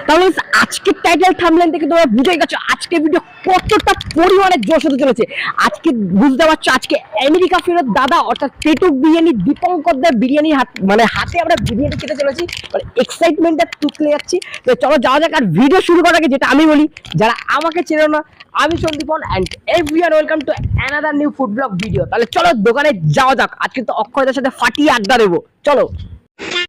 তাহলে আজকের title thumbnail থেকে তোমরা বুঝে গেছো আজকে ভিডিও কতটা পরিমাণে জোশ হতে চলেছে। আজকে বুঝতে পারছো আজকে আমেরিকা ফেরত দাদা অর্থাৎ পেটুক বিরিয়ানি দীপঙ্করদের বিরিয়ানি হাতে আমরা বিরিয়ানি খেতে চলেছি, মানে এক্সাইটমেন্টটা তুলে যাচ্ছি। তো চলো যাওয়া যাক। আর ভিডিও শুরু করার আগে যেটা আমি বলি, যারা আমাকে চেনো না, আমি Sandipan and everyone welcome to another new food blog video. তাহলে চলো দোকানে যাওয়া যাক। আজকে তো অক্ষয়দের সাথে ফাটিয়ে আড্ডা দেবো, চলো।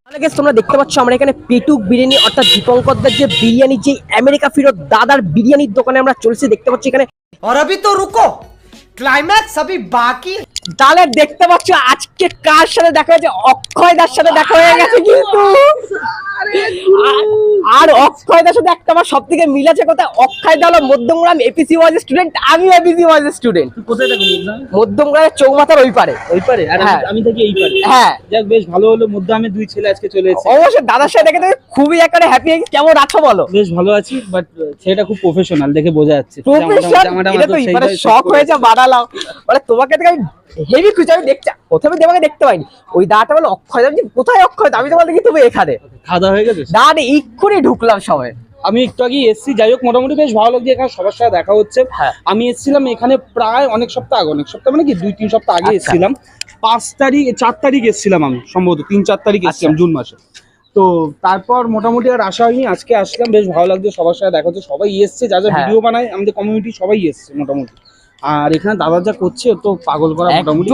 তাহলে গাইস তোমরা দেখতে পাচ্ছ আমরা এখানে পেটুক বিরিয়ানি অর্থাৎ দীপঙ্করদের যে বিরিয়ানি, যে আমেরিকা ফেরত দাদার বিরিয়ানির দোকানে আমরা চলছি। দেখতে পাচ্ছি এখানে और अभी तो रुको, क्लाइमैक्स अभी बाकी। তাহলে দেখতে পাচ্ছ আজকে কার সাথে দেখা হয়েছে, অক্ষয়দার সাথে দেখা হয়ে গেছে। কিন্তু আর অক্ষয়দার সাথে একটা আমার সব থেকে মিল আছে কোথায়, অক্ষয়দা হলো মধ্যমগ্রাম এপিসি ওয়াইজ স্টুডেন্ট, আমি এপিসি ওয়াইজ স্টুডেন্ট। কোথায় থাকি মধ্যমগ্রামের চৌমাথার ওই পারে। ওই পারে আর আমি থাকি এই পারে। হ্যাঁ যাক বেশ ভালো হলো, মধ্যে আমি দুই ছেলে আজকে চলে এসেছি। অবশ্যই দাদার সাথে দেখে খুবই একটা হ্যাপি। কেমন আছো বলো? বেশ ভালো আছি, বাট ছেলেটা খুব প্রফেশনাল দেখে বোঝা যাচ্ছে। শখ হয়েছে বানালাম, মানে তোমাকে থেকে আমি হেভি খুঁজে আমি দেখছি। প্রথমে তোমাকে দেখতে পাইনি, ওই দাদাটা বলে অক্ষয়, আমি কোথায় অক্ষয়, আমি তো বলতে কি তুমি এখানে। খাওয়া দাওয়া হয়ে গেছে? দাদা এক্ষুনি ঢুকলাম সবাই। আমি একটু আগে এসেছি, যাই হোক মোটামুটি বেশ ভালো লাগছে এখানে সবার সাথে দেখা হচ্ছে। আমি এসেছিলাম এখানে প্রায় অনেক সপ্তাহ আগে, অনেক সপ্তাহ মানে কি 2-3 সপ্তাহ আগে এসেছিলাম। 4 তারিখ এসেছিলাম আমি, সম্ভবত 3-4 তারিখ এসেছিলাম জুন মাসে। তো তারপর মোটামুটি আর আসা হয়নি, আজকে আসলাম। বেশ ভালো লাগছে সবার সাথে দেখা হচ্ছে, সবাই এসছে, যা যা ভিডিও বানায় আমাদের কমিউনিটি সবাই এসছে মোটামুটি। আর এখানে দাদা যা করছে তো পাগল করা মোটামুটি।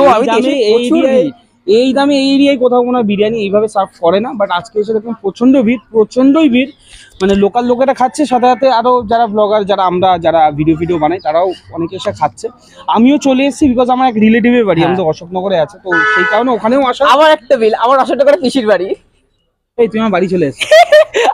এই দামে এই এরিয়ায় কোথাও কোনো বিরিয়ানি এইভাবে সার্ভ করে না, বাট আজকে এসে দেখুন প্রচন্ডই ভিড়। মানে লোকাল লোকেরা খাচ্ছে, সাথে সাথে আরো যারা ব্লগার, যারা ভিডিও বানায় তারাও অনেকে এসে খাচ্ছে। আমিও চলে এসেছি বিকজ আমার এক রিলেটিভের বাড়ি আমাদের অশোকনগরে আছে, তো সেই কারণে ওখানেও আসা। আমার একটা বিল, আমার অশোকনগরে পিসির বাড়ি। এই তুমি আমার বাড়ি চলে এসেছি।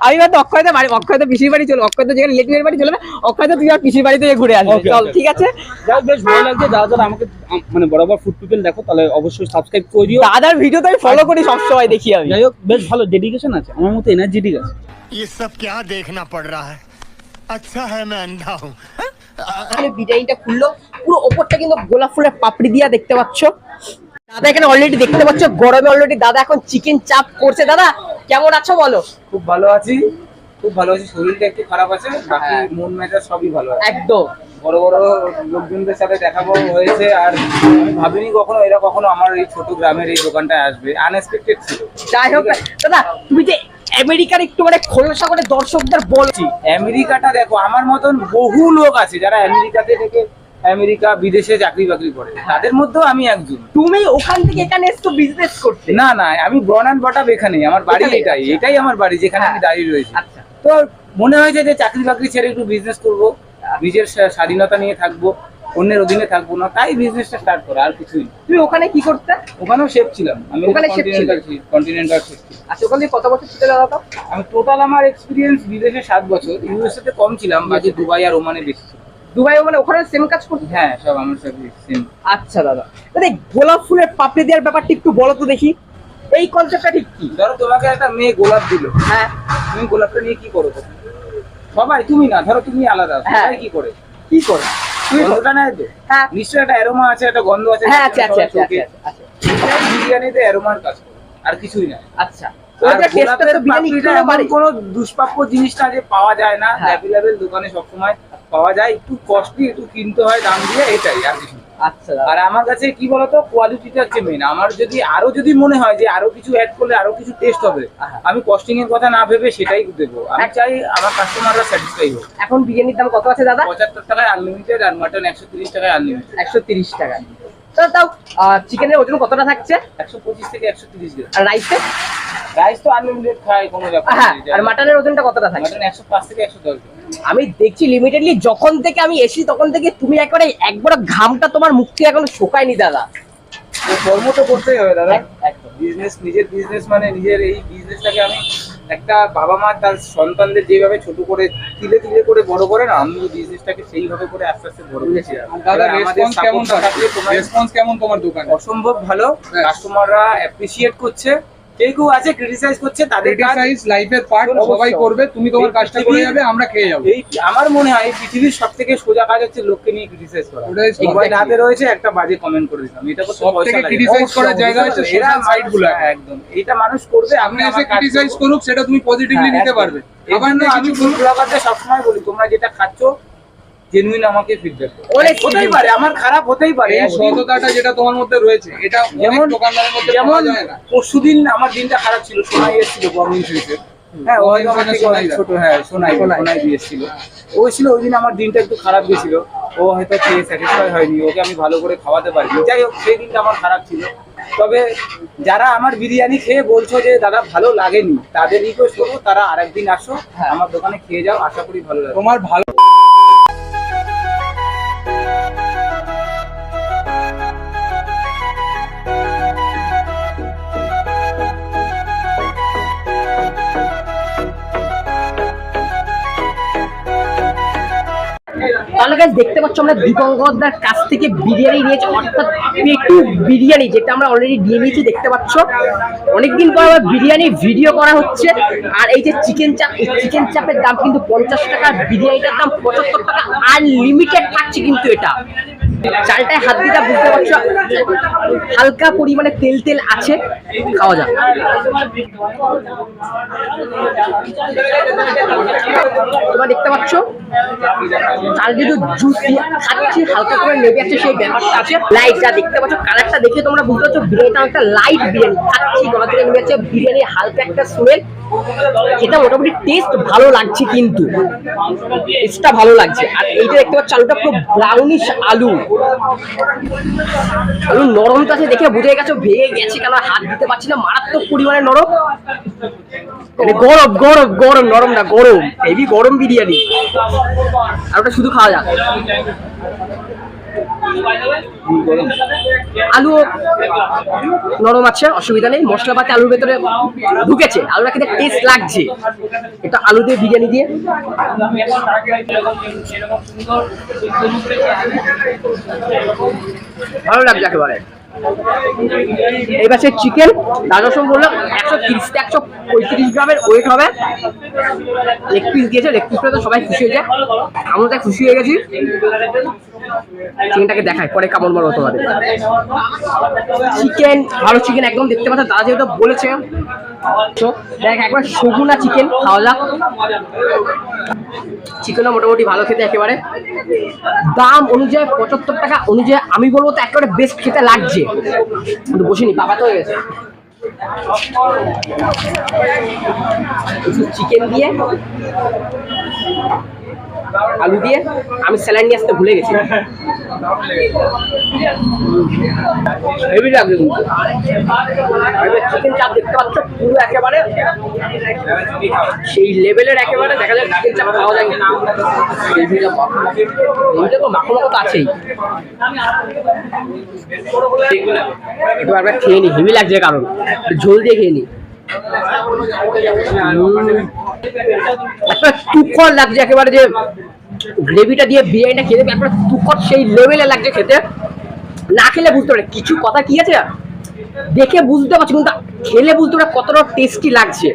আমি তো অক্ষয়দা বাড়ি, অক্ষয়দা পিসির বাড়ি চলো, অক্ষয়দা যেখানে রিলেটিভের বাড়ি চলে না, অক্ষয়দা তুই আর পিসির বাড়িতে ঘুরে আসবি। চল ঠিক আছে। যাই বেশ ভালো লাগছে, যারা আমাকে মানে বরাবর ফুড পিপল দেখো তাহলে অবশ্যই সাবস্ক্রাইব করে দিও। দাদার ভিডিও তো আমি ফলো করি সবসময়, দেখি আমি। যাই হোক বেশ ভালো ডেডিকেশন আছে, আমার মতো এনার্জেটিক আছে। ये सब क्या देखना पड़ रहा है? अच्छा है मैं अंधा हूँ। বিরিয়ানিটা খুললো, পুরো ওপরটা কিন্তু গোলাপ ফুলের পাপড়ি দিয়া দেখতে পাচ্ছ। দাদা এখানে অলরেডি দেখতে পাচ্ছ গরমে অলরেডি দাদা এখন চিকেন চাপ করছে। দাদা কেমন আছো বলো? খুব ভালো আছি, শরীরটা একটু খারাপ আছে, বাকি মন মেজাজ সবই ভালো আছে। একদম বড় বড় লোকজনদের সাথে দেখা হয়েছে, আর আমি ভাবিনি কখনো এরা কখনো আমার এই ছোট গ্রামের এই দোকানটায় আসবে, আনএক্সপেক্টেড ছিল। যাই হোক দাদা, তুমি যে আমেরিকার একটু মানে খোলসা করে দর্শকদের বলছি। আমেরিকাটা দেখো, আমার মতন বহু লোক আছে যারা আমেরিকাতে থেকে আমেরিকা বিদেশে চাকরি বাকরি করে, তাদের মধ্যেও আমি একজন। তুমি ওখান থেকে এখানে এসছো বিজনেস করতে? না না, আমি বর্ন অ্যান্ড বট আপ এখানেই, আমার বাড়ি এটাই আমার বাড়ি, যেখানে আমি দাঁড়িয়ে রয়েছি। আচ্ছা, তো মনে হয়েছে যে চাকরি বাকরি ছেড়ে একটু বিজনেস করবো, নিজের স্বাধীনতা নিয়ে থাকবো, অন্যের অধীনে থাকবো না, তাই বিজনেসটা স্টার্ট করা, আর কিছুই। তুমি ওখানে কি করতে? ওখানেও শেফ ছিলাম আমি, ওখানে কন্টিনেন্টাল শেফ। আচ্ছা, ওখানে কত বছর ছিল দাদা? আমি টোটাল আমার এক্সপিরিয়েন্স বিদেশে 7 বছর, ইউএসএ তে কম ছিলাম, বাকি দুবাই আর ওমানে বেশি ছিল। দুবাই মানে ওখানে সেম কাজ করতে? হ্যাঁ, সব আমার সাথে সেম। আচ্ছা দাদা, দাদা গোলাপ ফুলের পাপড়ি দেওয়ার ব্যাপারটা একটু বলো তো দেখি, এই কনসেপ্টটা ঠিক কি? ধরো তোমাকে একটা মেয়ে গোলাপ দিল, হ্যাঁ, তুমি গোলাপটা নিয়ে কি করো? সবাই, তুমি না, ধরো তুমি আলাদা, সবাই কি করে? তুমি গন্ধটা নেয় তো? হ্যাঁ, নিশ্চয়ই একটা অ্যারোমা আছে, একটা গন্ধ আছে। হ্যাঁ, আচ্ছা আচ্ছা আচ্ছা আচ্ছা। বিরিয়ানিতে অ্যারোমার কাজ করে, আর কিছুই না। আচ্ছা, কোনো দুষ্প্রাপ্য জিনিসটা যে পাওয়া যায় না, অ্যাভেলেবেল দোকানে সবসময় পাওয়া যায়, একটু কস্টলি, একটু কিনতে হয় দাম দিয়ে, এটাই আর কিছু। আচ্ছা, আর আমার কাছে কি বলতো, কোয়ালিটিটা হচ্ছে মেন। আমার যদি মনে হয় যে আরো কিছু অ্যাড করলে আরো কিছু টেস্ট হবে, আমি কস্টিং এর কথা না ভেবে সেটাই দেবো। আমি চাই আমার কাস্টমাররা স্যাটিসফাই হোক। এখন বিরিয়ানির দাম কত আছে দাদা? 75 টাকায় আনলিমিটেড, আর মাটন 130 টাকায় আনলিমিটেড। 130 টাকা। তাও চিকেনের ওজন কতটা থাকছে? 125 থেকে 130 গ্রাম। আর রাইস তো আনলিমিটেড খাই, কোনো ব্যাপার হ্যাঁ। নেই। আর মাটনের ওজনটা কতটা থাকে? মাটন 105 থেকে 110 গ্রাম। আমি দেখছি লিমিটেডলি, যখন থেকে আমি এসি তখন থেকে তুমি একবার ঘামটা তোমার মুখ থেকে এখনো শুকায়নি দাদা। কর্ম তো করতেই হবে দাদা, বিজনেস, নিজের বিজনেস মানে নিজের এই বিজনেসটাকে আমি একটা বাবা মা তার সন্তানদের যেভাবে ছোট করে তিলে তিলে করে বড় করে না, আমি বিজনেসটাকে সেইভাবে করে আস্তে আস্তে বড় করেছি। দাদা রেসপন্স কেমন তোমার দোকানে? অসম্ভব ভালো, কাস্টমাররা অ্যাপ্রিসিয়েট করছে, কেউ আছে ক্রিটিসাইজ করছে, তাদের কাজ ক্রিটিসাইজ লাইফের পার্ট, সবাই করবে, তুমি তোমার কাজটা করে যাবে, আমরা খেয়ে যাবো। এই আমার মনে হয় এই পৃথিবীর সবথেকে সোজা কাজ হচ্ছে লোককে নিয়ে ক্রিটিসাইজ করা। ওটাই সবাই হাতে রয়েছে একটা বাজে কমেন্ট করে দিলাম, এটা করতে সব থেকে ক্রিটিসাইজ করার জায়গা হচ্ছে সোশ্যাল সাইট গুলো। একদম এটা মানুষ করবে, আপনি এসে ক্রিটিসাইজ করুক, সেটা তুমি পজিটিভলি নিতে পারবে। আবার না আমি কিছু ফুড ব্লগারদের সবসময় বলি তোমরা যেটা খাচ্ছো জেনুইন আমাকে ফিডব্যাক করো। অনেক হতেই পারে আমার খারাপ হতেই পারে, এই সততাটা যেটা তোমার মধ্যে রয়েছে, এটা যেমন দোকানদারের মধ্যে যেমন পাওয়া যায় না। পরশুদিন আমার দিনটা খারাপ ছিল, সোনাই এসেছিল গভর্নমেন্ট সুইচে। হ্যাঁ ও হয়তো আমার থেকে অনেক ছোট, হ্যাঁ সোনাই দিয়ে এসেছিল। ও ছিল ওই দিন আমার দিনটা একটু খারাপ গেছিল, ও হয়তো খেয়ে স্যাটিসফাই হয়নি, ওকে আমি ভালো করে খাওয়াতে পারিনি। যাই হোক সেই দিনটা আমার খারাপ ছিল। তবে যারা আমার বিরিয়ানি খেয়ে বলছো যে দাদা ভালো লাগেনি, তাদের রিকোয়েস্ট করবো তারা আরেকদিন আসো, আমার দোকানে খেয়ে যাও, আশা করি ভালো লাগবে। তোমার ভালো তাহলে guys দেখতে পাচ্ছ আমরা দীপঙ্করদার কাছ থেকে বিরিয়ানি নিয়েছি, অর্থাৎ পেটু বিরিয়ানি, যেটা আমরা অলরেডি দিয়ে নিয়েছি। দেখতে পাচ্ছ অনেকদিন পর আবার বিরিয়ানি ভিডিও করা হচ্ছে। আর এই যে চিকেন চাপ, এই চিকেন চাপের দাম কিন্তু 50 টাকা, বিরিয়ানিটার দাম 75 টাকা, আনলিমিটেড থাকছে কিন্তু এটা। চালটায় হাত দিটা বুঝতে পারছো, হালকা পরিমাণে তেল তেল আছে, খাওয়া যাক। তোমরা দেখতে পাচ্ছ চাল যেহেতু জুস দিয়ে খাচ্ছি, হালকা করে নেবে আছে, সেই ব্যাপারটা আছে। লাইট যা দেখতে পাচ্ছ, কালারটা দেখে তোমরা বুঝতে পারছো বিরিয়ানিটা একটা লাইট বিরিয়ানি খাচ্ছি, গলা থেকে নেমে আছে বিরিয়ানি, হালকা একটা স্মেল। এটা মোটামুটি টেস্ট ভালো লাগছে, কিন্তু টেস্টটা ভালো লাগছে। আর এইটা দেখতে পাচ্ছ আলুটা পুরো ব্রাউনিশ আলু, আলু নরমটা আছে দেখে বুঝে গেছো ভেঙে গেছে, কেন হাত দিতে পারছি না, মারাত্মক পরিমাণে নরম। গরম গরম গরম, নরম না গরম, হেভি গরম বিরিয়ানি। আর ওটা শুধু খাওয়া যাক। আলু নরম আছে, অসুবিধা নেই, মশলাপাতি আলুর ভেতরে ঢুকেছে, আলুটা খেতে টেস্ট লাগছে। এটা আলু দিয়ে বিরিয়ানি দিয়ে ভালো লাগছে একেবারে। এইবার সে চিকেন দাদার সঙ্গে বললাম 130 থেকে 135 গ্রামের ওয়েট হবে। লেগ পিস দিয়েছে, লেগ পিস তো সবাই খুশি হয়ে যায়, আমরা তাই খুশি হয়ে গেছি। চিকেনটাকে দেখায় পরে কেমন বলো তোমাদের। চিকেন ভালো, চিকেন একদম দেখতে পাচ্ছ, দাদা যেহেতু বলেছে। তো দেখ একবার সগুনা চিকেন খাওয়া যাক। চিকেনও মোটামুটি ভালো খেতে, একেবারে দাম অনুযায়ী 75 টাকা অনুযায়ী আমি বলবো তো একেবারে বেস্ট খেতে লাগছে। কিন্তু বসিনি, বাবা তো হয়ে গেছে। চিকেন দিয়ে আলু দিয়ে আমি স্যালাড নিয়ে আসতে ভুলে গেছি। হেভি লাগছে চিকেন চাপ, দেখতে পাচ্ছ পুরো একেবারে সেই লেভেলের, একেবারে দেখা যায় চিকেন চাপ খাওয়া যায়। তো মাখো মাখো তো আছেই, একটু একবার খেয়ে নি, হেভি লাগছে কারণ ঝোল দিয়ে খেয়ে নি। একটা তুকর লাগছে একেবারে, যে গ্রেভিটা দিয়ে বিরিয়ানিটা খেতে একবারে তুকর সেই লেভেলে লাগছে খেতে। না খেলে বুঝতে পারে কিছু কথা কি আছে, দেখে বুঝতে পারছি, কিন্তু খেলে বুঝতে পারে কতটা টেস্টি লাগছে।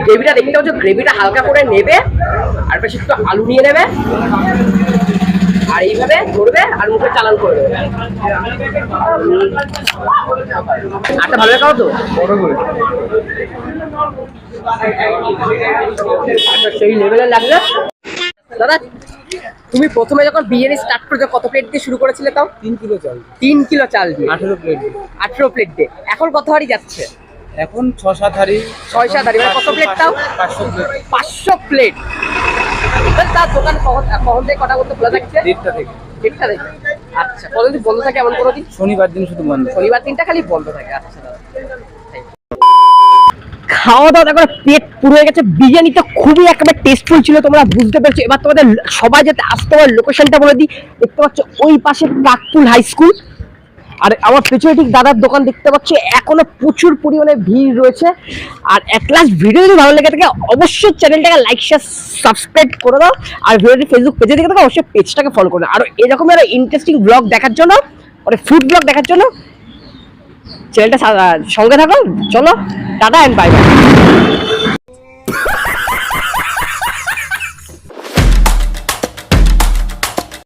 গ্রেভিটা দেখতে পাচ্ছ, গ্রেভিটা হালকা করে নেবে, আর বেশি একটু আলু নিয়ে নেবে, আর এইভাবে ধরবে আর মুখে চালান করে দেবে। আটা ভালো খাও তো বড় করে, সেই লেভেলে লাগলে। দাদা তুমি প্রথমে যখন বিরিয়ানি স্টার্ট করেছো কত প্লেট দিয়ে শুরু করেছিলে? তাও 3 কিলো চাল, 3 কিলো চাল দিয়ে 18 প্লেট, 18 প্লেট দিয়ে। এখন কত হাড়ি যাচ্ছে? এখন 6-7 হাড়ি। 6-7 হাড়ি, মানে কত প্লেট? তাও 500 প্লেট। 500 প্লেট। তার দোকান কখন থেকে কটা করতে খোলা থাকছে? 1:30 থেকে। 1:30 থেকে। আচ্ছা, কতদিন বন্ধ থাকে? এমন কোনো দিন? শনিবার দিন শুধু বন্ধ, শনিবার দিনটা খালি বন্ধ থাকে। আচ্ছা দাদা, খাওয়া দাওয়া করে পেট পুরো হয়ে গেছে। বিরিয়ানি তো খুবই একেবারে টেস্টফুল ছিল, তোমরা বুঝতে পেরেছো। এবার তোমাদের সবাই যাতে আসতে পারে লোকেশনটা বলে দিই। দেখতে পাচ্ছ ওই পাশে কাকপুল হাই স্কুল, আর আমার পেছনে ঠিক দাদার দোকান দেখতে পাচ্ছ। এখনো প্রচুর পরিমাণে ভিড় রয়েছে। আর এক লাস্ট ভিডিও যদি ভালো লেগে থাকে অবশ্যই চ্যানেলটাকে লাইক শেয়ার সাবস্ক্রাইব করে দাও। আর ভিডিওটি ফেসবুক পেজে দেখে থাকো অবশ্যই পেজটাকে ফলো করে দাও। আর এরকম আরো ইন্টারেস্টিং ব্লগ দেখার জন্য, মানে ফুড ব্লগ দেখার জন্য চ্যানেলটা সঙ্গে থাকো। চলো টাটা এন্ড বাই বাই।